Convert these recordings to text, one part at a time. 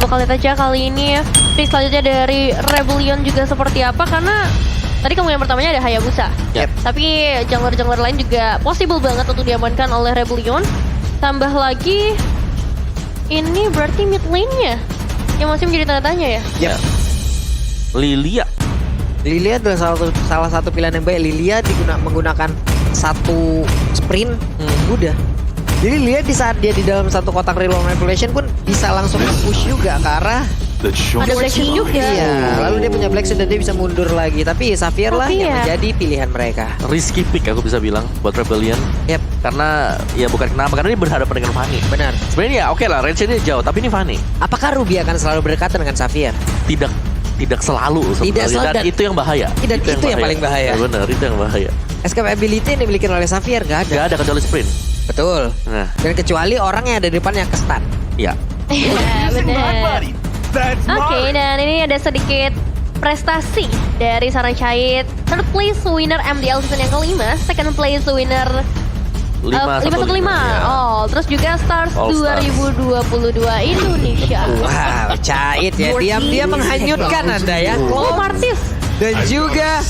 bakal lihat aja kali ini pick selanjutnya dari Rebellion juga seperti apa. Karena tadi kemungkinan pertamanya ada Hayabusa. Yep. Tapi jungler-jungler lain juga possible banget untuk diamankan oleh Rebellion. Tambah lagi ini berarti mid lane-nya yang masih menjadi tanda tanya ya. Yep. Lilia adalah salah satu pilihan yang baik. Lilia menggunakan satu sprint, udah. Jadi Lilia di saat dia di dalam satu kotak real manipulation pun bisa langsung push juga ke arah. Ada Black Shoes juga. Iya, lalu dia punya Black Shoes dan dia bisa mundur lagi. Tapi Xavier lah yang menjadi pilihan mereka. Risky pick aku bisa bilang buat Rebellion. Yep. Karena ya bukan kenapa, karena dia berhadapan dengan Fanny. Benar. Sebenarnya ya oke lah, range-nya jauh, tapi ini Fanny. Apakah Ruby akan selalu berdekatan dengan Xavier? Tidak selalu sebenarnya. selalu, Dan itu yang bahaya. Dan itu yang paling bahaya. Ya, benar, itu yang bahaya. Escape ability yang dimiliki oleh Xavier gak ada. Gak ada kecuali sprint. Betul. Nah, Dan kecuali orang yang ada di depan yang ke stun. iya. Iya benar. Oke, dan ini ada sedikit prestasi dari Sarang Cahit. Third place winner MDL season yang kelima, second place winner 515. Ya. Oh, terus juga Stars All Stars. 2022 Indonesia. Wow, Cahit ya. Diam-diam menghanyutkan Anda ya. Oh, Martis. Dan juga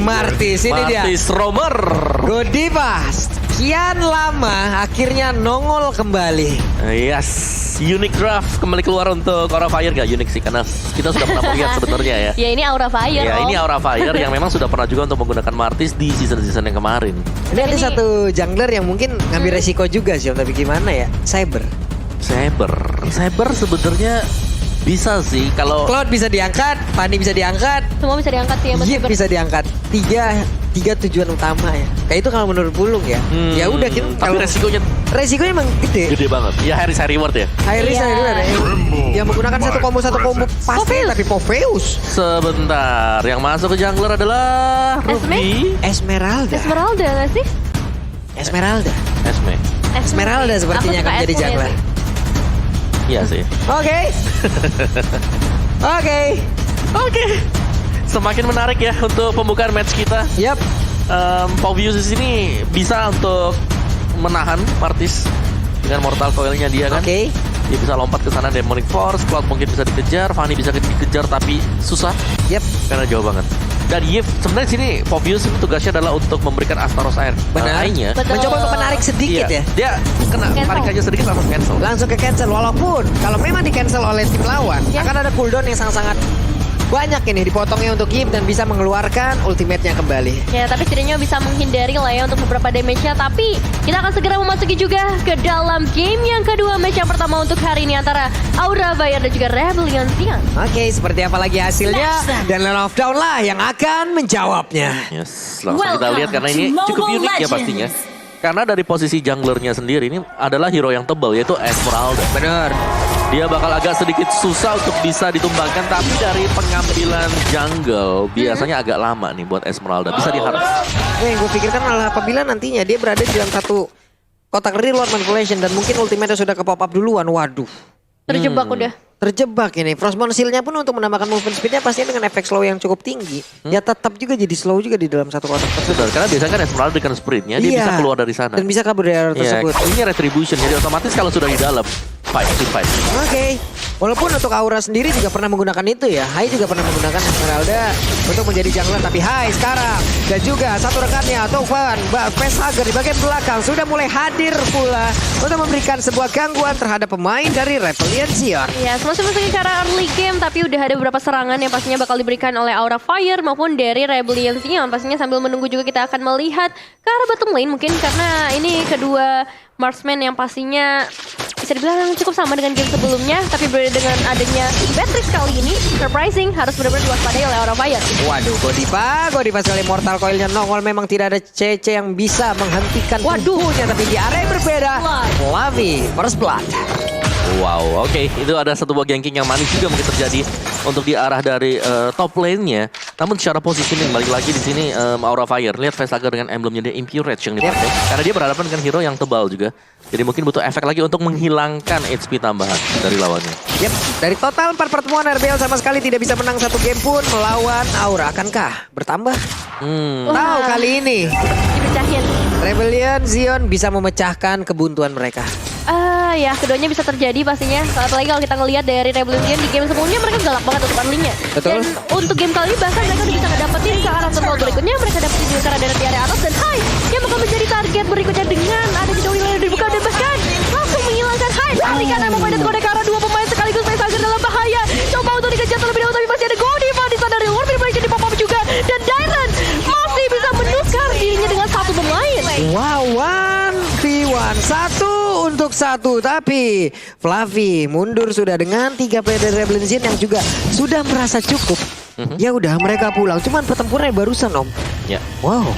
Martis. Ini dia. Martis Romer. Godivas. Kian lama akhirnya nongol kembali. Yes. Unique draft kembali keluar untuk Aura Fire. Gak unik sih, karena kita sudah pernah melihat sebenarnya ya. Ya ini Aura Fire. Ya, ini Aura Fire yang memang sudah pernah juga untuk menggunakan Martis di season-season yang kemarin. Ini ada satu jungler yang mungkin ngambil resiko juga sih, tapi gimana ya? Saber sebenarnya bisa sih kalau Cloud bisa diangkat, Fanny bisa diangkat, Semua bisa diangkat sih ya Mas Yip Iber. bisa diangkat. Tiga tujuan utama ya. Kayak itu kalau menurut Pulung ya. Ya udah kita tapi resikonya emang gede. gede banget. Ya high risk high reward ya. High risk Iya. high reward ya. Yang menggunakan satu combo pasti, tapi Popheus. Sebentar, yang masuk ke jungler adalah Ruby. Esmeralda Esmeralda gak sih? Esme. Esmeralda sepertinya akan menjadi jungler. Iya sih. Oke. Semakin menarik ya untuk pembukaan match kita. Yap. Popheus di sini bisa untuk menahan Martis dengan mortal coil-nya dia kan. Oke. Dia bisa lompat ke sana Demonic Force, Cloud mungkin bisa dikejar, Fanny bisa dikejar tapi susah Yap. karena jauh banget. Dan Yif sebenarnya sini Popheus ini tugasnya adalah untuk memberikan Astaros air. Benar. Airnya. Betul. Mencoba untuk menarik sedikit ya. Dia kena Cancel. tarik aja sedikit langsung cancel. Langsung ke cancel. Walaupun kalau memang di cancel oleh tim lawan, Ya. akan ada cooldown yang sangat-sangat banyak ini dipotongnya untuk Yip dan bisa mengeluarkan ultimate-nya kembali. Ya, tapi setidaknya bisa menghindari lah ya untuk beberapa damage-nya. Tapi kita akan segera memasuki juga ke dalam game yang kedua. Match yang pertama untuk hari ini antara Aura Fire dan juga Rebellion Sion. Oke, seperti apa lagi hasilnya? Dan Land of Dawn lah yang akan menjawabnya. Yes, langsung kita lihat karena ini cukup unik ya pastinya. Karena dari posisi junglernya sendiri ini adalah hero yang tebal yaitu Esmeralda. Bener. Dia bakal agak sedikit susah untuk bisa ditumbangkan, tapi dari pengambilan jungle biasanya agak lama nih buat Esmeralda. Bisa diharap. Yang gue pikirkan adalah apabila nantinya dia berada di dalam satu kotak reload manipulation dan mungkin ultimate sudah ke pop up duluan. Waduh. Terjebak udah. Terjebak ini. Frostborn Seal-nya pun untuk menambahkan movement speed-nya pastinya dengan efek slow yang cukup tinggi. Ya tetap juga jadi slow juga di dalam satu kotak tersebut. Benar, karena biasanya kan Esmeralda dengan sprintnya dia bisa keluar dari sana. Dan bisa kabur dari area Iya, tersebut. ini retribution, jadi otomatis kalau sudah di dalam fight. Oke. Walaupun untuk Aura sendiri juga pernah menggunakan itu ya. Hai juga pernah menggunakan Esmeralda untuk menjadi jungler. Tapi Hai sekarang dan juga satu rekannya Tovan, Facehugger di bagian belakang sudah mulai hadir pula untuk memberikan sebuah gangguan terhadap pemain dari Rebellion Sion. Ya, masih memasuki ke arah early game, tapi udah ada beberapa serangan yang pastinya bakal diberikan oleh Aura Fire maupun dari Rebellion Sion. Pastinya sambil menunggu juga kita akan melihat ke arah bottom lane mungkin karena ini kedua marksman yang pastinya bisa dibilang cukup sama dengan game sebelumnya, tapi berbeda dengan adanya Beatrix kali ini, surprising harus benar-benar diwaspadai oleh Aura Fire. Waduh, Godiva sekali mortal coilnya nongol, memang tidak ada CC yang bisa menghentikan tubuhnya, tapi di area yang berbeda, Lavi, First Blood. Wow, oke. Itu ada satu buah ganking yang manis juga mungkin terjadi untuk di arah dari top lane-nya. Namun secara positioning balik lagi di sini Aura Fire. Lihat Facehugger dengan emblemnya dia Impure Rage yang dipakai. Karena dia berhadapan dengan hero yang tebal juga. Jadi mungkin butuh efek lagi untuk menghilangkan HP tambahan dari lawannya. Yep, dari total 4 pertemuan RBL sama sekali tidak bisa menang satu game pun melawan Aura. Akankah bertambah? Tahu kali ini Dipecahin. Rebellion Sion bisa memecahkan kebuntuan mereka. Ya keduanya bisa terjadi pastinya. Apalagi kalau kita ngelihat dari Rebellion di game sebelumnya mereka galak banget untuk early-nya. Betul. Dan untuk game kali ini bahkan mereka udah bisa ngedapetin ke arah total berikutnya. Mereka dapetin juga karena dari area atas dan Hai yang bakal menjadi target berikutnya dengan ada di Doni yang dibuka dan bahkan langsung menghilangkan Hai. Tarikan yang memainkan kode ke arah dua pemain sekaligus Facehager dalam bahaya. Coba untuk dikejar terlebih dahulu tapi masih ada Godiva di sana dari luar manipulation di pop-up juga. Dan Dylan masih bisa menukar dirinya dengan satu pemain. Wow, 1v1, 1 untuk 1. Tapi Fluffy mundur sudah dengan 3 player dari Rebellion yang juga sudah merasa cukup. Ya udah mereka pulang. Cuman pertempuran barusan Om. Ya. Wow.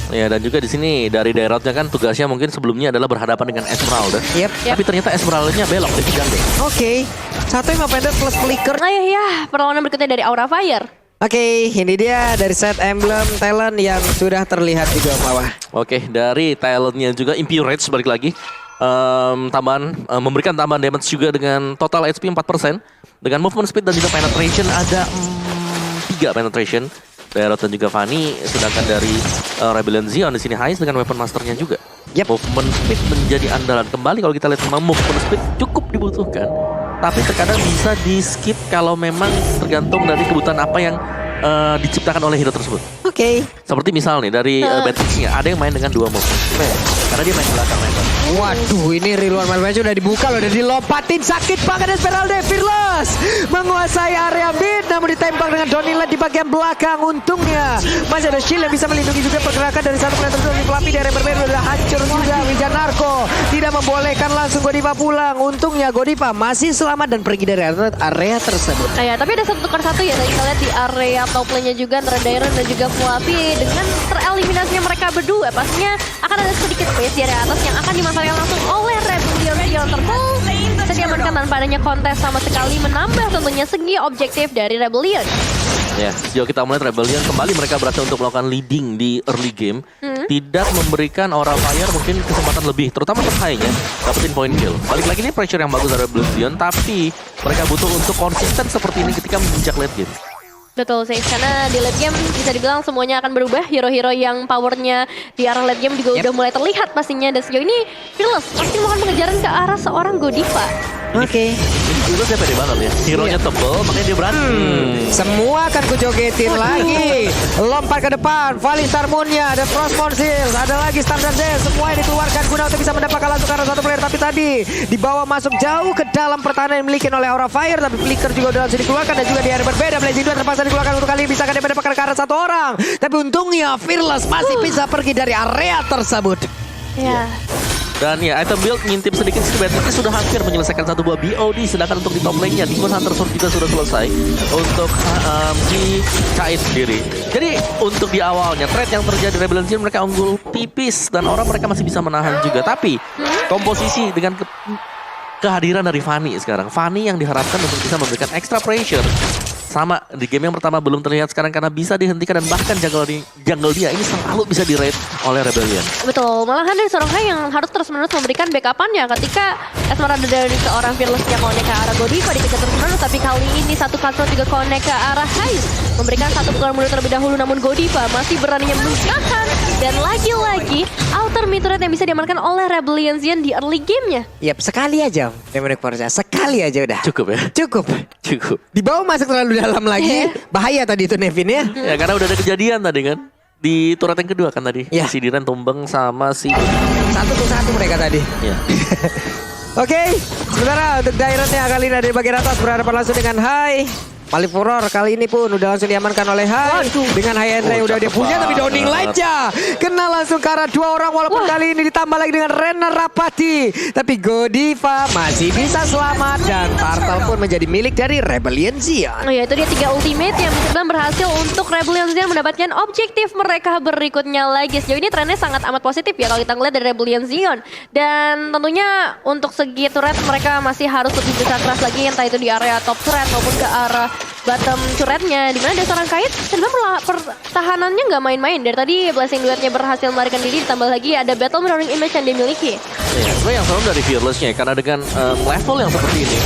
Ya, dan juga di sini dari Dairotnya kan tugasnya mungkin sebelumnya adalah berhadapan dengan Esmeralda. Yep. Tapi ternyata Esmeraldanya belok di gandeng. Oke. 1 pendek plus flicker. Nah ya, perlawanan berikutnya dari Aura Fire. Oke, ini dia dari set emblem talent yang sudah terlihat di bawah. Oke, dari talentnya juga Impurage balik lagi. Memberikan tambahan damage juga dengan total HP 4%. Dengan movement speed dan juga penetration ada 3 penetration. Dairot dan juga Fanny, sedangkan dari Rebellion Zion di sini Hais dengan weapon masternya juga. Yep. Movement speed menjadi andalan kembali kalau kita lihat memang movement speed cukup dibutuhkan. Tapi terkadang bisa di skip kalau memang tergantung dari kebutuhan apa yang diciptakan oleh hero tersebut. Oke. Seperti misal nih dari Batrixnya ada yang main dengan 2 move. Karena dia main belakang lebar. Waduh, ini reload match udah dibuka loh, udah dilompatin, sakit banget Esmeralda. Fearless menguasai area mid, namun ditembak dengan Donila di bagian belakang. Untungnya masih ada shield yang bisa melindungi juga pergerakan dari satu player tersebut. Fluffy dari berbeda udah hancur juga. Wijanarko tidak membolehkan langsung Godiva pulang. Untungnya Godiva masih selamat dan pergi dari area tersebut. Nah ya, tapi ada 1-1 ya tadi kita lihat di area top lane-nya juga antara Dairon dan juga Fluffy. Dengan tereliminasinya mereka berdua, pastinya akan ada sedikit space di area atas yang akan dimanfaatkan langsung oleh Rebellion yang bisa diamankan tanpa adanya kontes sama sekali, menambah tentunya segi objektif dari Rebellion. Ya, sejauh kita melihat Rebellion kembali mereka berhasil untuk melakukan leading di early game. Tidak memberikan Aura Fire mungkin kesempatan lebih, terutama untuk High-nya dapetin point kill. Balik lagi ini pressure yang bagus dari Rebellion, tapi mereka butuh untuk konsisten seperti ini ketika menginjak late game. Betul sih, karena di late game bisa dibilang semuanya akan berubah. Hero-hero yang powernya di arah late game juga udah mulai terlihat pastinya. Dan sejauh ini Fearless pasti melakukan pengejaran ke arah seorang Godiva. Oke. Itu dia pede banget ya. Hero-nya tebel, makanya dia berani. Semua akan kujogetin lagi. Lompat ke depan, Valistar Moon-nya, ada Frostmourne Shield, ada lagi Standard Death. Semua yang dikeluarkan guna untuk bisa mendapatkan langsung karena satu player. Tapi tadi dibawa masuk jauh ke dalam pertahanan yang dimiliki oleh Aura Fire. Tapi Flicker juga udah langsung dikeluarkan dan juga di area berbeda. Blazing 2 terpaksa dikeluarkan untuk kali ini. Bisa dia mendapatkan ke arah satu orang. Tapi untungnya Fearless masih bisa pergi dari area tersebut. Ya. Dan ya, item build ngintip sedikit sih, Batrixnya sudah hampir menyelesaikan satu buah BOD. Sedangkan untuk di top lane-nya, Demon Hunter Sword juga sudah selesai untuk di Kait sendiri. Jadi untuk di awalnya, trade yang terjadi Rebellion mereka unggul tipis. Dan orang mereka masih bisa menahan juga. Tapi komposisi dengan kehadiran dari Fanny sekarang. Fanny yang diharapkan untuk bisa memberikan extra pressure. Sama, di game yang pertama belum terlihat sekarang karena bisa dihentikan dan bahkan jungle dia ini selalu bisa di-raid oleh Rebellion. Betul, malahan dari seorang Hai yang harus terus-menerus memberikan backup-annya ketika Esmeralda dari seorang Fearless-nya connect ke arah Godiva dikejar terus-menerus. Tapi kali ini satu Cutthroat juga connect ke arah Hai, memberikan satu pukulan mundur terlebih dahulu, namun Godiva masih beraninya memusnahkan. Dan lagi-lagi Outer Mid turret yang bisa diamankan oleh Rebellion Zion di early game-nya. Yap, sekali aja Demonic Force, sekali aja udah. Cukup ya? Cukup. Dibawa masuk terlalu dalam lagi. Bahaya tadi itu Nevin ya. Ya karena udah ada kejadian tadi kan. Di turret yang kedua kan tadi. Ya. Si Diren tumbang sama si 1-1 mereka tadi. Ya. Oke, sementara untuk Dairon-nya kali ini dari bagian atas berhadapan langsung dengan Hai. Malifuror kali ini pun udah langsung diamankan oleh Hai. Dengan High Andre udah dia punya, tapi Downing Light-nya kena langsung ke arah dua orang. Walaupun kali ini ditambah lagi dengan Rena Rapati. Tapi Godiva masih bisa selamat dan Turtle pun menjadi milik dari Rebellion Zion. Oh ya, itu dia 3 ultimate yang bisa berhasil untuk Rebellion Zion mendapatkan objektif mereka berikutnya lagi. Sejauh ini trennya sangat amat positif ya kalau kita ngeliat dari Rebellion Zion. Dan tentunya untuk segi turret mereka masih harus lebih bisa keras lagi, entah itu di area top turret maupun ke arah bottom turretnya, dimana ada seorang Kait dan pertahanannya nggak main-main. Dari tadi Blessing duetnya berhasil melarikan diri, ditambah lagi ada battle mirroring image yang dimiliki. Ya, gue yang serem dari Fearless-nya karena dengan level yang seperti ini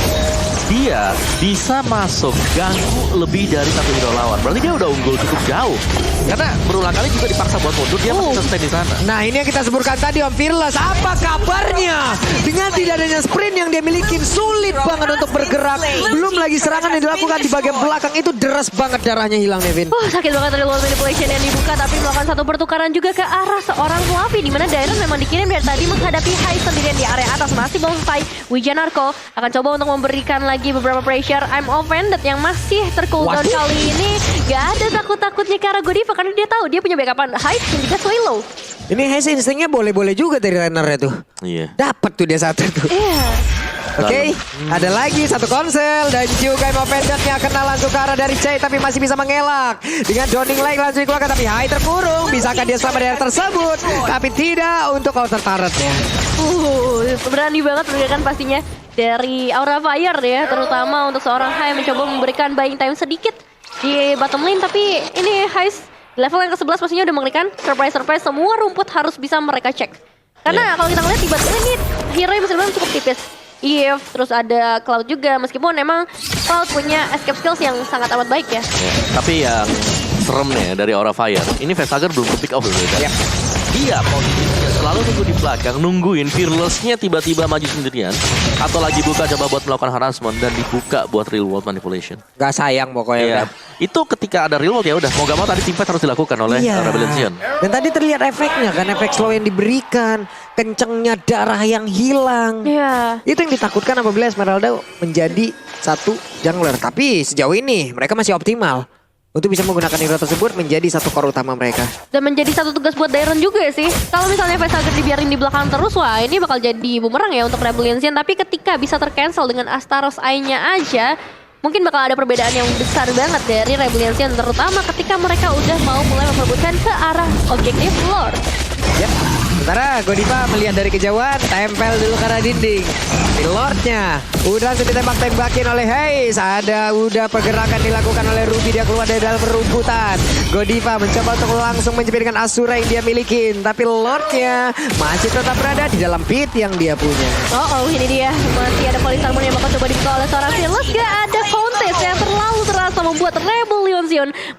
dia bisa masuk ganggu lebih dari satu hero lawan. Berarti dia udah unggul cukup jauh. Karena berulang kali juga dipaksa buat mundur, dia masih sustain di sana. Nah ini yang kita sebutkan tadi Om Fearless. Apa kabarnya? Dengan tidak adanya sprint yang dia miliki, sulit banget untuk bergerak. Belum lagi serangan yang dilakukan di bagian belakang itu deras banget darahnya hilang Nevin. Sakit banget dari World Manipulation yang dibuka, tapi melakukan satu pertukaran juga ke arah seorang Fluffy, di mana Dairon memang dikirim dari tadi menghadapi Hai sendirian di area atas. Masih belum selesai. Wijanarko akan coba untuk memberikan lagi beberapa pressure. I'm offended yang masih tercooldown kali ini. Gak ada takut-takutnya ke arah Godiva karena dia tahu dia punya backupan Hai dan juga Swallow. Ini Hayes instingnya boleh-boleh juga dari runner-nya tuh. Iya. Dapat tuh dia satu tuh. Iya. Oke, ada lagi satu konsel dan juga Imo Pendantnya kena langsung ke arah dari C tapi masih bisa mengelak. Dengan Downing Lake langsung dikeluarkan tapi Hai terkurung. Bisakah dia selamat dari tersebut? Tapi tidak untuk counter turretnya. Berani banget menunjukkan pastinya dari Aura Fire ya, terutama untuk seorang Hai mencoba memberikan buying time sedikit di bottom lane, tapi ini Hai level yang ke-11 pastinya udah mengerikan. Surprise, semua rumput harus bisa mereka cek. Karena kalau kita ngeliat di bottom lane ini hero yang bisa dibilang cukup tipis. Eve, terus ada Cloud juga, meskipun emang Cloud punya escape skills yang sangat amat baik ya. Tapi yang seremnya dari Aura Fire, ini Vestager belum ke pick off loh. Dia posisinya selalu nunggu di belakang, nungguin Fearless-nya tiba-tiba maju sendirian. Atau lagi buka coba buat melakukan harassment dan dibuka buat real world manipulation. Gak sayang pokoknya udah. Itu ketika ada real world ya udah, mau gak mau tadi teamfight harus dilakukan oleh Rebellion. Dan tadi terlihat efeknya kan, efek slow yang diberikan, kencengnya darah yang hilang. Iya. Itu yang ditakutkan apabila Esmeralda menjadi satu jungler. Tapi sejauh ini mereka masih optimal untuk bisa menggunakan hero tersebut menjadi satu core utama mereka. Dan menjadi satu tugas buat Dairon juga sih. Kalau misalnya Vestager dibiarin di belakang terus, wah ini bakal jadi bumerang ya untuk Rebellion. Tapi ketika bisa tercancel dengan Astaros Eye-nya aja, mungkin bakal ada perbedaan yang besar banget dari Rebellion, terutama ketika mereka udah mau mulai memperebutkan ke arah objektif Lord. Yap. Sementara Godiva melihat dari kejauhan, tempel dulu karena dinding. Di Lordnya udah ditembak-tembakin oleh Hayes. Udah pergerakan dilakukan oleh Ruby, dia keluar dari dalam rumputan. Godiva mencoba untuk langsung menjepitkan Asura yang dia miliki, tapi Lordnya masih tetap berada di dalam pit yang dia punya. Ini dia. Masih ada Police Harmony yang bakal coba dibuka oleh seorang Fearless. Gak ada contest yang terlalu terasa membuat Rebellion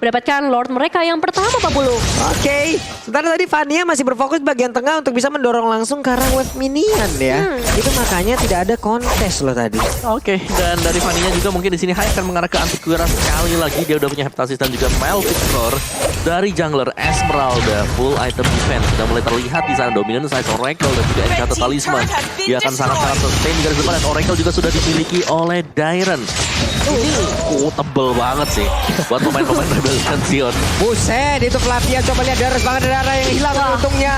mendapatkan Lord mereka yang pertama, Pak Bulu. Oke. Sementara tadi Vania masih berfokus bagian tengah untuk bisa mendorong langsung ke arah wave minion ya. Itu makanya tidak ada kontes loh tadi. Oke, dan dari Vania juga mungkin di sini Hai akan mengarah ke Antiquera sekali lagi. Dia udah punya Heptasis dan juga Melfic Core dari jungler Esmeralda. Full item defense sudah mulai terlihat di sana. Dominant Size Oracle dan juga Enchanted Talisman. Dia akan sangat-sangat sustain di garis depan dan Oracle juga sudah dimiliki oleh Dairon. Ini tebel banget sih buat pemain-pemain Rebellion Sion. Buset, itu Flavia coba lihat deras banget darah yang hilang untungnya.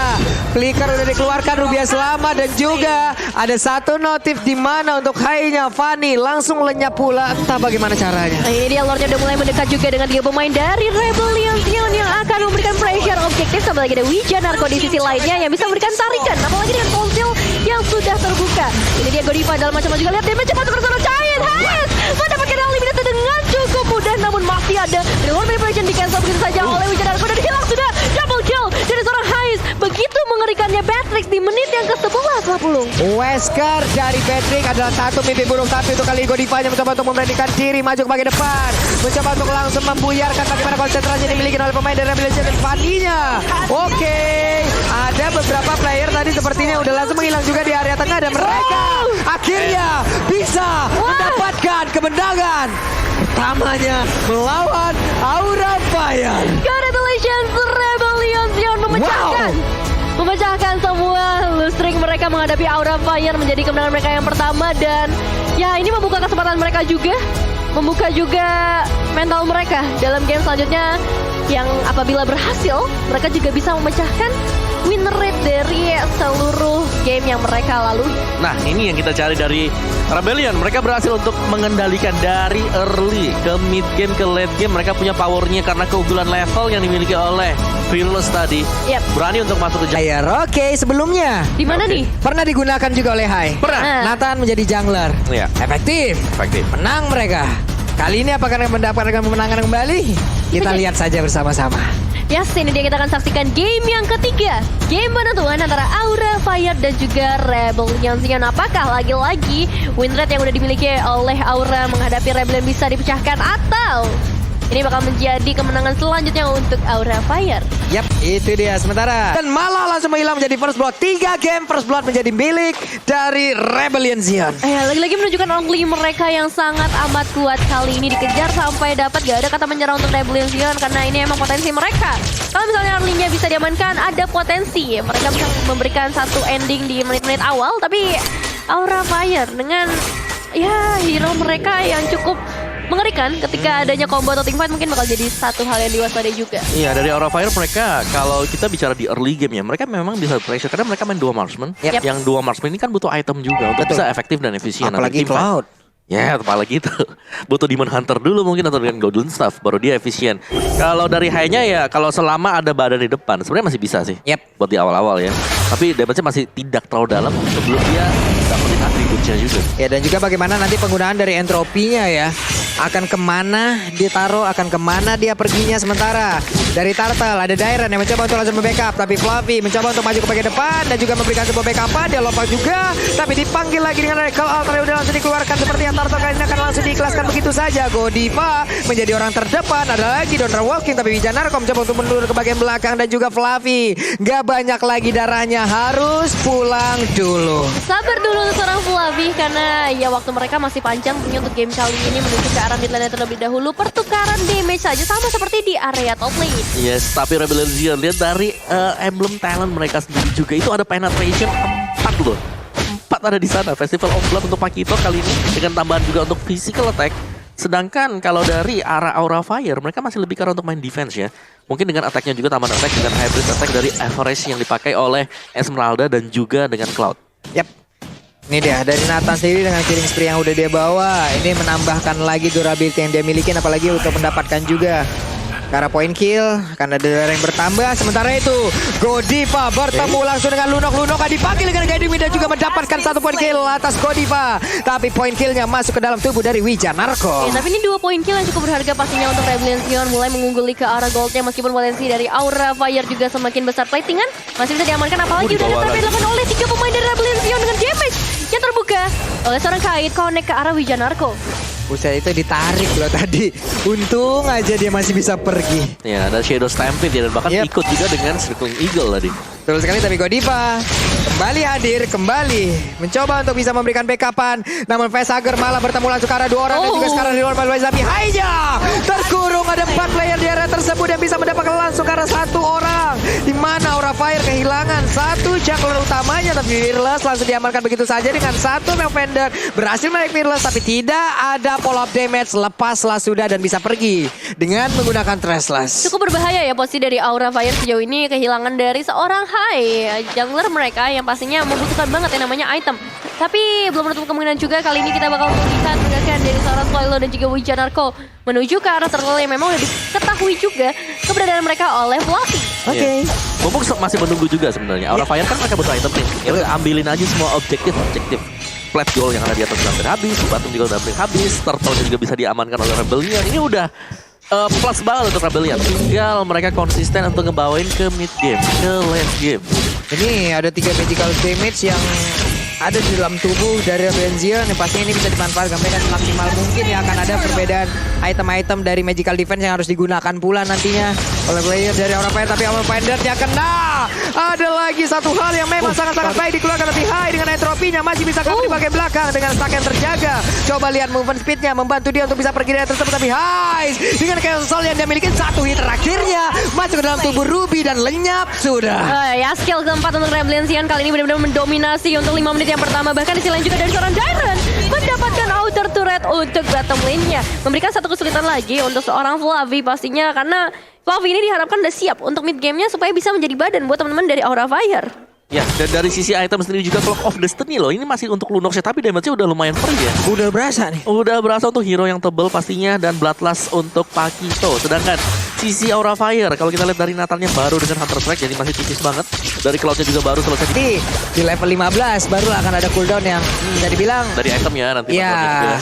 Flicker udah dikeluarkan, Rubia selamat dan juga ada satu notif di mana untuk Hai-nya Fanny langsung lenyap pula, entah bagaimana caranya. Nah ini dia Lordnya udah mulai mendekat juga dengan 3 pemain dari Rebellion yang akan memberikan pressure objektif, sampai lagi ada Wijanarko di sisi lainnya yang bisa memberikan tarikan, apalagi dengan konsil yang sudah terbuka. Ini dia Godiva dalam macam-macam juga, lihat damage cepat ke sana Giant Hayes mendapatkan eliminasi dengan cukup mudah, namun masih ada World Manipulation di cancel begitu saja oleh Wijanarko dan hilang sudah double kill dari seorang Hayes. Begitu mengerikannya Batrix di menit yang ke-11 Pulung. Wesker dari Patrick adalah satu mimpi buruk, tapi untuk kali Godiva mencoba untuk memberanikan diri maju ke bagian depan, mencoba untuk langsung membuyarkan bagaimana konsentrasi yang dimiliki oleh pemain dari Rebellion dan Fanny-nya. Oke, ada beberapa player tadi sepertinya udah langsung menghilang juga di area tengah dan mereka akhirnya bisa mendapatkan kemenangan pertamanya melawan Aura Fire. Congratulations Rebellion memecahkan semua lustring mereka menghadapi Aura Fire, menjadi kemenangan mereka yang pertama. Dan ya ini membuka kesempatan mereka juga, membuka juga mental mereka dalam game selanjutnya, yang apabila berhasil mereka juga bisa memecahkan win rate dari seluruh game yang mereka lalui. Nah ini yang kita cari dari Rebellion. Mereka berhasil untuk mengendalikan dari early ke mid game ke late game. Mereka punya powernya karena keunggulan level yang dimiliki oleh Fearless tadi. Berani untuk masuk ke Ayer. Oke, sebelumnya di mana nih? Pernah digunakan juga oleh Hai. Pernah. Nathan menjadi jungler. Iya. Efektif. Menang mereka. Kali ini apakah mendapatkan kemenangan kembali? Kita lihat saja bersama-sama. Yes, ini dia kita akan saksikan game yang ketiga. Game penentuan antara Aura Fire Fire dan juga Rebellion Zion. Apakah lagi-lagi win rate yang udah dimiliki oleh Aura menghadapi Rebellion bisa dipecahkan atau ini bakal menjadi kemenangan selanjutnya untuk Aura Fire? Yap, itu dia sementara. Dan malah langsung menghilang menjadi first blood. 3 game first blood menjadi milik dari Rebellion Zion. Lagi-lagi menunjukkan ongli mereka yang sangat amat kuat. Kali ini dikejar sampai dapat, gak ada kata menyerah untuk Rebellion Zion karena ini emang potensi mereka. Kalau misalnya early-nya bisa diamankan, ada potensi mereka bisa memberikan satu ending di menit-menit awal. Tapi Aura Fire dengan hero mereka yang cukup mengerikan ketika adanya combo atau teamfight mungkin bakal jadi satu hal yang diwaspadai juga. Iya, dari Aura Fire mereka kalau kita bicara di early game ya, mereka memang bisa pressure karena mereka main 2 marksman. Yep. Yang 2 marksman ini kan butuh item juga untuk bisa efektif dan efisien. Apalagi Nanti teamfight. Cloud. Ya, apalagi itu. Butuh Demon Hunter dulu mungkin atau dengan Golden Staff baru dia efisien. Kalau dari high-nya ya kalau selama ada badan di depan sebenarnya masih bisa sih. Yep. Buat di awal-awal ya. Tapi damage-nya masih tidak terlalu dalam sebelum dia dapetin atributnya juga. Ya, dan juga bagaimana nanti penggunaan dari entropinya ya. Akan kemana ditaruh, akan kemana dia perginya sementara. Dari Turtle ada Dairen yang mencoba untuk langsung membackup. Tapi Fluffy mencoba untuk maju ke bagian depan dan juga memberikan sebuah backupan. Dia lompat juga, tapi dipanggil lagi dengan Call Out. Udah langsung dikeluarkan seperti yang Turtle kali ini akan langsung diikhlaskan begitu saja. Godiva menjadi orang terdepan. Ada lagi Donner Walking, tapi Wijanarko mencoba untuk mundur ke bagian belakang. Dan juga Fluffy, gak banyak lagi darahnya, harus pulang dulu. Sabar dulu untuk seorang Fluffy karena ya waktu mereka masih panjang punya untuk game kali ini menuju ke arah mid lane terlebih dahulu. Pertukaran damage saja sama seperti di area top lane. Yes, tapi Rebellion Zion lihat dari emblem talent mereka sendiri juga itu ada penetration 4 loh. 4 ada di sana. Festival of Blood untuk Pakito kali ini dengan tambahan juga untuk physical attack. Sedangkan kalau dari arah Aura Fire mereka masih lebih karena untuk main defense ya. Mungkin dengan attack-nya juga tambahan attack dengan hybrid attack dari Average yang dipakai oleh Esmeralda dan juga dengan Cloud. Yap. Ini dia dari Nathan sendiri dengan killing spree yang udah dia bawa. Ini menambahkan lagi durability yang dia miliki, apalagi untuk mendapatkan juga karena point kill akan ada darah yang bertambah. Sementara itu Godiva bertemu langsung dengan Lunok. Lunok dipanggil dengan guiding dan juga mendapatkan satu point kill atas Godiva. Tapi point killnya masuk ke dalam tubuh dari Wijanarko. Tapi ini 2 point kill yang cukup berharga pastinya untuk Rebellion Zion. Mulai mengungguli ke arah goldnya meskipun potensi dari Aura Fire juga semakin besar. Platingan masih bisa diamankan, apalagi udah ada TP dilakukan oleh 3 pemain dari Rebellion Zion dengan damage yang terbuka oleh seorang Kait connect ke arah Wijanarko. Buset, itu ditarik loh tadi. Untung aja dia masih bisa pergi. Ya, ada Shadow Stampede ya, dan bahkan ikut juga dengan Circling Eagle tadi. Betul sekali, tapi Godiva kembali hadir, kembali mencoba untuk bisa memberikan backupan. Namun Facehugger malah bertemu langsung ke arah 2 orang dan juga sekarang di luar Malwai Zabi. Hainya terkurung, ada 4 player di area tersebut yang bisa mendapatkan langsung ke arah 1 orang. Di mana Aura Fire kehilangan 1 jungler utamanya, tapi Fearless langsung diamankan begitu saja dengan 1 Defender. Berhasil menaik Fearless, tapi tidak ada follow up damage. Lepaslah sudah dan bisa pergi dengan menggunakan Thrashless. Cukup berbahaya ya posisi dari Aura Fire sejauh ini, kehilangan dari seorang jungler mereka yang pastinya membutuhkan banget yang namanya item. Tapi belum menutup kemungkinan juga kali ini kita bakal melihat pergerakan dari seorang Soilo dan juga Wijanarko menuju ke arah circle yang memang udah diketahui juga keberadaan mereka oleh Fluffy. Oke. Mumpung masih menunggu juga sebenarnya. Aura Fire kan mereka butuh item nih. Ya udah ambilin aja semua objektif. Flat goal yang ada di atas udah hampir habis, Batum juga udah hampir habis, Turtle juga bisa diamankan oleh Rebellion. Ini udah plus banget untuk Rebellion. Tinggal mereka konsisten untuk ngebawain ke mid game, ke late game. Ini ada 3 magical damage yang ada di dalam tubuh dari Rebellion Zion. Pastinya ini bisa dimanfaatkan mereka semaksimal mungkin ya. Akan ada perbedaan item-item dari magical defense yang harus digunakan pula nantinya oleh player dari Aura Fire. Tapi Aura Fire dia kena. Ada lagi satu hal yang memang sangat-sangat baik dikeluarkan, tapi Hai dengan entropinya masih bisa kabur di bagian belakang dengan stack yang terjaga. Coba lihat movement speednya membantu dia untuk bisa pergi dari tersebut, tapi Hai dengan cancel yang dia miliki, 1 hit terakhirnya masuk ke dalam tubuh Ruby dan lenyap sudah. Ya skill keempat untuk Rebellion Zion kali ini benar-benar mendominasi untuk 5 menit yang pertama. Bahkan di sisi lain juga dari seorang Dairen mendapatkan outer turret untuk bottom lane-nya, memberikan satu kesulitan lagi untuk seorang Fluffy pastinya, karena Fluffy ini diharapkan udah siap untuk mid game-nya supaya bisa menjadi badan buat teman-teman dari Aura Fire. Ya, dan dari sisi item sendiri juga Clock of Destiny loh. Ini masih untuk Lunox ya, tapi damage-nya udah lumayan perih ya. Udah berasa nih. Udah berasa untuk hero yang tebel pastinya, dan Bloodlust untuk Pakito. Sedangkan sisi Aura Fire, kalau kita lihat dari Natalnya baru dengan Hunter Strike, jadi masih tipis banget. Dari Cloud-nya juga baru selesai. Di level 15 baru akan ada cooldown yang bisa dibilang dari item ya nanti. ya.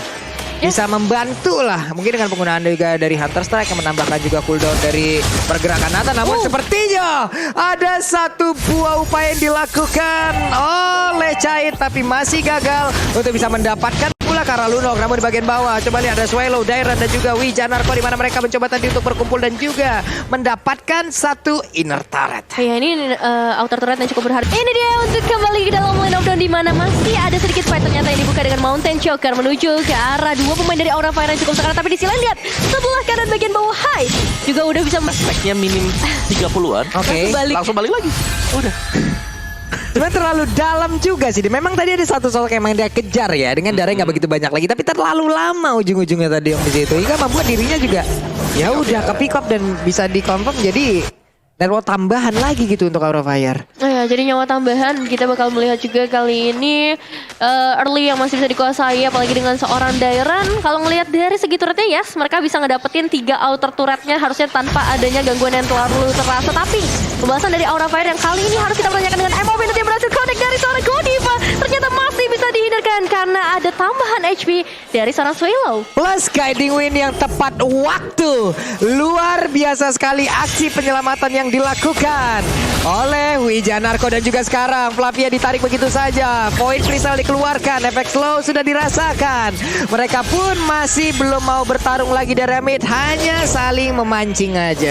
bisa membantu lah. Mungkin dengan penggunaan juga dari Hunter Strike yang menambahkan juga cooldown dari pergerakan Nathan. Namun sepertinya ada satu buah upaya yang dilakukan oleh Cait tapi masih gagal untuk bisa mendapatkan pula Karalunok. Namun di bagian bawah coba lihat ada Swallow, Dairan dan juga Wijanarko di mana mereka mencoba tadi untuk berkumpul dan juga mendapatkan satu inner turret. Ya ini outer turret yang cukup berharga. Ini dia untuk kembali ke dalam line of down di mana masih ada sedikit fight ternyata yang dibuka dengan Mountain Choker menuju ke arah dua pemain dari Aura Fire yang cukup sekarang. Tapi di sisi lain lihat sebelah kanan bagian bawah High juga udah bisa Speknya minim 30-an. Oke. Langsung balik lagi. Udah. Cuma terlalu dalam juga sih. Memang tadi ada satu sosok yang emang dia kejar ya dengan darah nggak begitu banyak lagi. Tapi terlalu lama ujung-ujungnya tadi yang di situ. Hingga membuat dirinya juga ya udah ke pick up dan bisa di-confirm jadi nyawa tambahan lagi gitu untuk Aura Fire. Oh ya, jadi nyawa tambahan kita bakal melihat juga kali ini early yang masih bisa dikuasai apalagi dengan seorang Dairan. Kalau ngelihat dari segi turretnya yes, mereka bisa ngedapetin 3 outer turretnya harusnya tanpa adanya gangguan yang terlalu terasa. Tapi pembahasan dari Aura Fire yang kali ini harus kita pertanyakan dengan MOV yang berhasil connect dari seorang Godiva. Ternyata masih bisa dihindarkan karena ada tambahan HP dari seorang Swallow. Plus guiding win yang tepat waktu. Luar biasa sekali aksi penyelamatan yang dilakukan oleh Wijanarko dan juga sekarang Flavia ditarik begitu saja. Point crystal dikeluarkan, efek slow sudah dirasakan. Mereka pun masih belum mau bertarung lagi dari mid, hanya saling memancing aja.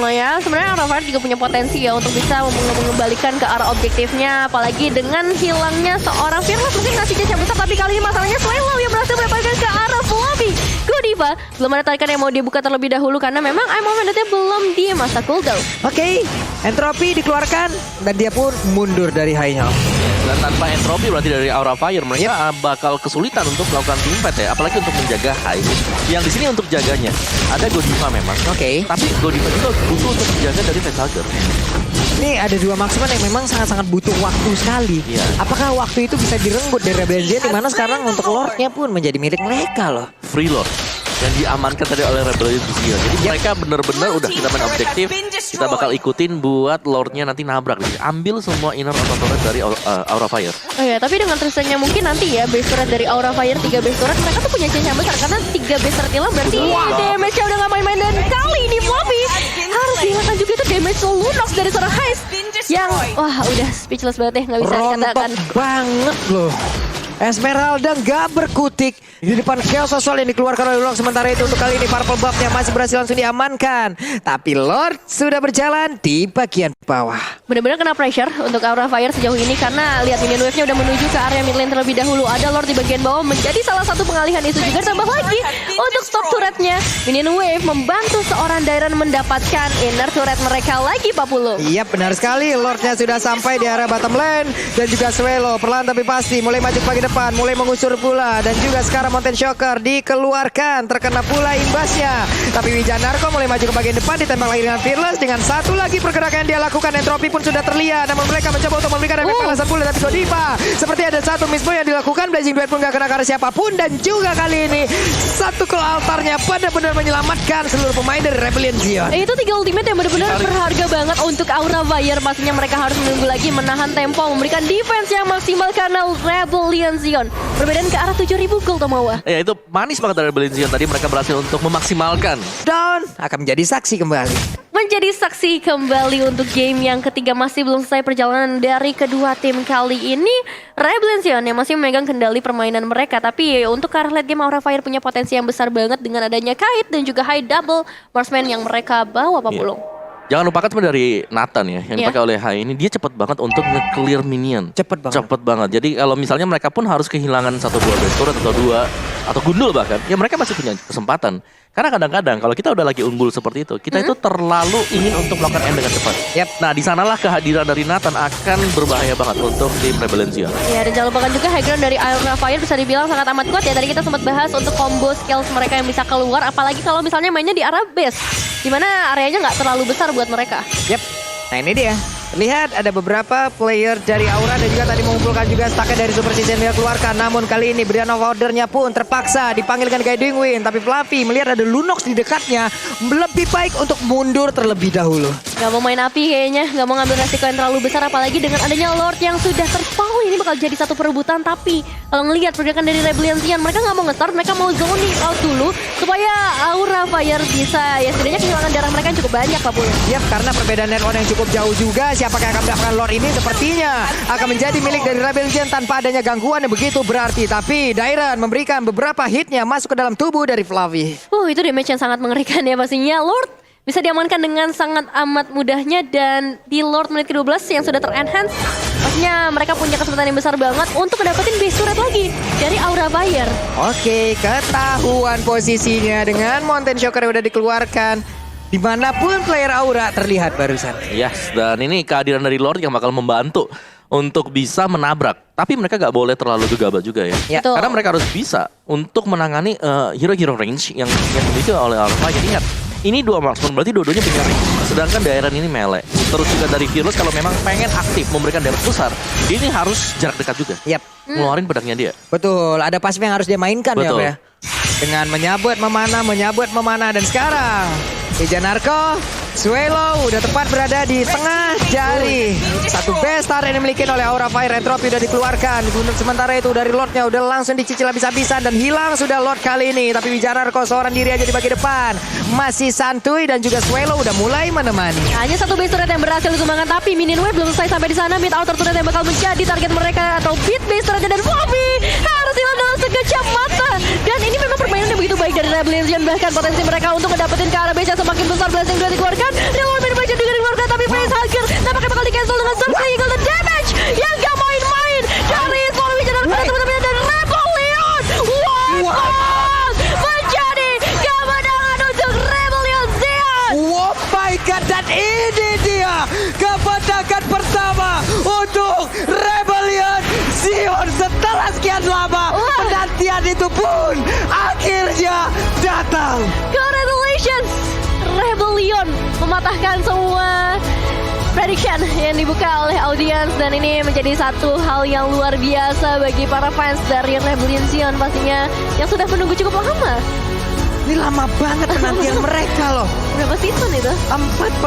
Ya sebenarnya Aura Fire juga punya potensi ya untuk bisa mengembalikan ke arah objektifnya, apalagi dengan hilangnya seorang Fearless mungkin ngasih jasa besar. Tapi kali ini masalahnya Swallow yang berhasil mendapatkan ke arah Flavi. Godiva belum ada tarikan yang mau dia buka terlebih dahulu karena memang momennya belum di masa cooldown. Oke, entropi dikeluarkan dan dia pun mundur dari High-nya. Dan tanpa entropi berarti dari Aura Fire mereka bakal kesulitan untuk melakukan team fight ya, apalagi untuk menjaga High. Yang di sini untuk jaganya ada Godiva memang. Oke. Tapi Godiva juga butuh untuk dijaga dari Facehugger. Ini ada dua marksman yang memang sangat-sangat butuh waktu sekali. Iya. Apakah waktu itu bisa direnggut dari Rebellion di mana sekarang untuk Lordnya pun menjadi milik mereka loh. Free Lord yang diamankan tadi oleh Rebellion Zio. Jadi mereka benar-benar udah kita main objektif, kita bakal ikutin buat Lordnya nanti nabrak. Jadi ambil semua inner auto turret dari Aura Fire. Oh ya, tapi dengan Tristannya mungkin nanti ya base turret dari Aura Fire 3 base turret mereka tuh punya chance yang besar karena 3 base turret hilang berarti damage-nya udah gak main-main. Dan kali ini Fluffy harus dihilangkan juga itu damage Lunox dari seorang Heist yang wah udah speechless banget ya, gak bisa dikatakan. Rontok banget loh. Esmeralda nggak berkutik di depan Chaos Assault yang dikeluarkan oleh Lunox. Sementara itu untuk kali ini Purple Buff-nya masih berhasil langsung diamankan. Tapi Lord sudah berjalan di bagian bawah. Benar-benar kena pressure untuk Aura Fire sejauh ini karena lihat minion wave-nya udah menuju ke area mid lane terlebih dahulu. Ada Lord di bagian bawah menjadi salah satu pengalihan isu juga. Tambah lagi untuk stop turretnya, minion wave membantu seorang Dairan mendapatkan inner turret mereka lagi, Pak Pulu. Iya benar sekali, Lordnya sudah sampai di area bottom lane. Dan juga Swallow perlahan tapi pasti mulai maju ke bagian depan, mulai mengusur pula. Dan juga sekarang Mountain Shocker dikeluarkan, terkena pula imbasnya. Tapi Wijanarko mulai maju ke bagian depan, ditembak lagi dengan Fearless. Dengan satu lagi pergerakan yang dia lakukan, entropi pun sudah terlihat. Namun mereka mencoba untuk memberikan efek balasan pula. Tapi Godiva seperti ada satu misplay yang dilakukan. Blazing Duet pun gak kena karena siapapun. Dan juga kali ini satu ke altarnya benar-benar menyelamatkan seluruh pemain dari Rebellion Zion. Itu 3 ultimate yang benar-benar berharga banget untuk Aura Fire. Pastinya mereka harus menunggu lagi, menahan tempo, memberikan defense yang maksimal karena Rebellion Zion perbedaan ke arah 7.000 gold Tomawa. Ya itu manis banget dari Rebellion Zion. Tadi mereka berhasil untuk memaksimalkan. Down akan menjadi saksi kembali. Menjadi saksi kembali untuk game yang ketiga. Masih belum selesai perjalanan dari kedua tim kali ini. Rebellion Zion yang masih memegang kendali permainan mereka. Tapi untuk ke arah late game Aura Fire punya potensi yang besar banget dengan adanya Kite dan juga High double marksman yang mereka bawa, Pak Pulung. Jangan lupakan sebenarnya dari Nathan ya, yang dipakai oleh Hai ini, dia cepet banget untuk nge-clear minion. Cepet banget. Jadi kalau misalnya mereka pun harus kehilangan 1 buah base turret atau 2 atau gundul bahkan, ya mereka masih punya kesempatan. Karena kadang-kadang kalau kita udah lagi unggul seperti itu, kita itu terlalu ingin untuk melakukan end dengan cepat. Nah, di sanalah kehadiran dari Nathan akan berbahaya banget untuk tim Rebellion Zion. Ya, dan jangan lupakan juga high ground dari Aura Fire bisa dibilang sangat amat kuat ya. Tadi kita sempat bahas untuk combo skills mereka yang bisa keluar, apalagi kalau misalnya mainnya di arah base, dimana areanya nggak terlalu besar buat mereka. Nah ini dia. Lihat ada beberapa player dari Aura dan juga tadi mengumpulkan juga stacknya dari Super Season dia keluarkan. Namun kali ini Brian of Order-nya pun terpaksa dipanggilkan Guiding Wind. Tapi Fluffy melihat ada Lunox di dekatnya. Lebih baik untuk mundur terlebih dahulu. Gak mau main api kayaknya, gak mau ngambil resiko yang terlalu besar. Apalagi dengan adanya Lord yang sudah terpaul, ini bakal jadi satu perebutan. Tapi kalau ngelihat pergerakan dari Rebellion Sion, mereka gak mau nge-start, mereka mau zoning out dulu. Supaya Aura Fire bisa, ya setidaknya kehilangan darah mereka yang cukup banyak Pak Pul. Yap, karena perbedaan network yang cukup jauh juga. Siapakah yang akan mendapatkan Lord ini sepertinya akan menjadi milik dari Rebellion Sion tanpa adanya gangguan yang begitu berarti. Tapi Dairon memberikan beberapa hitnya masuk ke dalam tubuh dari Fluffy. Itu damage yang sangat mengerikan ya pastinya. Lord bisa diamankan dengan sangat amat mudahnya. Dan di Lord menit ke-12 yang sudah ter-enhance, pastinya mereka punya kesempatan yang besar banget untuk mendapatkan base turret lagi dari Aura Fire. Oke, ketahuan posisinya dengan Mountain Shocker yang udah dikeluarkan. Dimanapun player Aura terlihat barusan. Yes, dan ini kehadiran dari Lord yang bakal membantu untuk bisa menabrak. Tapi mereka gak boleh terlalu gegabah juga ya. Betul. Karena mereka harus bisa untuk menangani hero-hero range yang dimiliki oleh Alpha. Jadi ingat, ini dua marksman, berarti dua-duanya punya range. Sedangkan Dairon ini melee. Terus juga dari Fearless kalau memang pengen aktif memberikan damage besar, ini harus jarak dekat juga. Yap. Ngeluarin pedangnya dia. Betul, ada pasif yang harus dia mainkan. Betul. Ya. Dengan menyabut memanah dan sekarang Eja Narko, Suelo udah tepat berada di tengah jari. Satu best star yang dimiliki oleh Aura Fire. Entropy udah dikeluarkan. Sementara itu dari Lordnya udah langsung dicicil habis-habisan dan hilang sudah Lord kali ini. Tapi Eja Narko seorang diri aja di bagi depan. Masih santuy dan juga Suelo udah mulai menemani. Hanya satu base turret yang berhasil dikembangkan, tapi minion wave belum selesai sampai di sana. Mid outer turret yang bakal menjadi target mereka atau beat base turretnya, dan Fluffy harus hilang dalam sekejap mata. Dan ini memang permainan yang begitu baik dari Rebellion Sion, bahkan potensi mereka untuk mendapatkan ke arah base yang semakin besar. Blessing sudah dikeluarkan, Reward Mid Budget juga dikeluarkan, tapi Facehugger nampaknya bakal di-cancel dengan Surfing Eagle dan damage yang gak main-main dari Swallow Witch dan teman-teman dari Rebellion. Wow, menjadi kemenangan untuk Rebellion Sion. Oh my god, dan ini dia kemenangan pertama untuk Rebellion Sion setelah sekian lama. Penantian itu pun akhirnya datang. Congratulations, Rebellion mematahkan semua prediction yang dibuka oleh audiens, dan ini menjadi satu hal yang luar biasa bagi para fans dari Rebellion Sion pastinya yang sudah menunggu cukup lama. Ini lama banget penantian mereka loh. Berapa season itu? 4